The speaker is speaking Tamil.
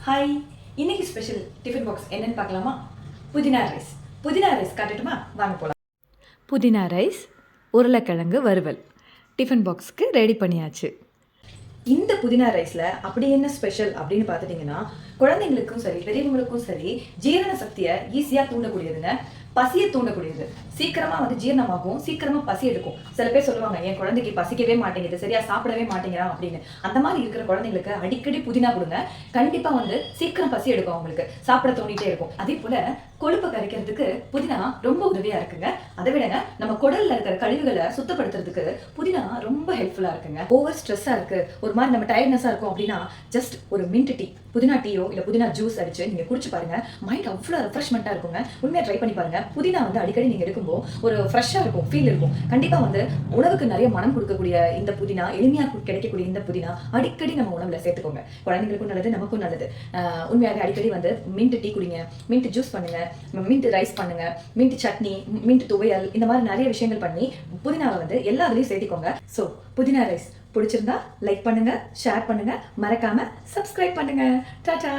ஹாய், இன்னைக்கு ஸ்பெஷல் டிஃபன் பாக்ஸ் என்னன்னு பார்க்கலாமா? புதினா ரைஸ். புதினா ரைஸ் காட்டட்டுமா? வாங்க போகலாம். புதினா ரைஸ், உருளைக்கிழங்கு வறுவல் டிஃபன் பாக்ஸ்க்கு ரெடி பண்ணியாச்சு. இந்த புதினா ரைஸில் அப்படி என்ன ஸ்பெஷல் அப்படின்னு பார்த்துட்டிங்கன்னா, குழந்தைங்களுக்கும் சரி பெரியவங்களுக்கும் சரி ஜீரண சக்தியை ஈஸியாக தூண்டக்கூடியதுங்க. பசியை தூண்டக்கூடியது. சீக்கிரமாக ஜீரணமாகும், சீக்கிரமாக பசி எடுக்கும். சில பேர் சொல்லுவாங்க, என் குழந்தைக்கு பசிக்கவே மாட்டேங்குது, சரியாக சாப்பிடவே மாட்டேங்கிறான் அப்படின்னு. அந்த மாதிரி இருக்கிற குழந்தைங்களுக்கு அடிக்கடி புதினா கொடுங்க. கண்டிப்பாக சீக்கிரம் பசி எடுக்கும், அவங்களுக்கு சாப்பிட தோண்டிட்டே இருக்கும். அதே போல் கொழுப்பை கரைக்கிறதுக்கு புதினா ரொம்ப உதவியாக இருக்குங்க. அதை விடங்க நம்ம குடலில் இருக்கிற கழிவுகளை சுத்தப்படுத்துறதுக்கு புதினா ரொம்ப ஹெல்ப்ஃபுல்லாக இருக்குங்க. ஓவர் ஸ்ட்ரெஸ்ஸாக இருக்குது, ஒரு மாதிரி நம்ம டயர்ட்னஸாக இருக்கும் அப்படின்னா ஜஸ்ட் ஒரு மின்ட் டீ, புதினா டீயோ இல்லை புதினா ஜூஸ் அடிச்சு நீங்கள் குடிச்சு பாருங்க. மைண்ட் அவ்வளோ ரெஃப்ரெஷ்மெண்ட்டாக இருக்குங்க. உண்மையாக ட்ரை பண்ணி பாருங்க. புதினா அடிக்கடி நீங்கள் எடுக்கும்போது ஒரு ஃப்ரெஷ்ஷாக இருக்கும், ஃபீல் இருக்கும். கண்டிப்பாக உணவுக்கு நிறைய மனம் கொடுக்கக்கூடிய இந்த புதினா, எளிமையாக கிடைக்கக்கூடிய இந்த புதினா அடிக்கடி நம்ம உணவில் சேர்த்துக்கோங்க. குழந்தைங்களுக்கும் நல்லது, நமக்கும் நல்லது. உண்மையாக அடிக்கடி மின்ட் டீ குடிங்க, மின்ட் ஜூஸ் பண்ணுங்க, மின்ட் ரைஸ் பண்ணுங்க, மின்ட் சட்னி, மின்ட் துவையல், இந்த மாதிரி நிறைய விஷயங்கள் பண்ணி புதினாவை எல்லா இதுலையும் சேர்த்திக்கோங்க. ஸோ புதினா ரைஸ் பிடிச்சிருந்தா லைக் பண்ணுங்க, ஷேர் பண்ணுங்க, மறக்காம சப்ஸ்கிரைப் பண்ணுங்க. டாடா.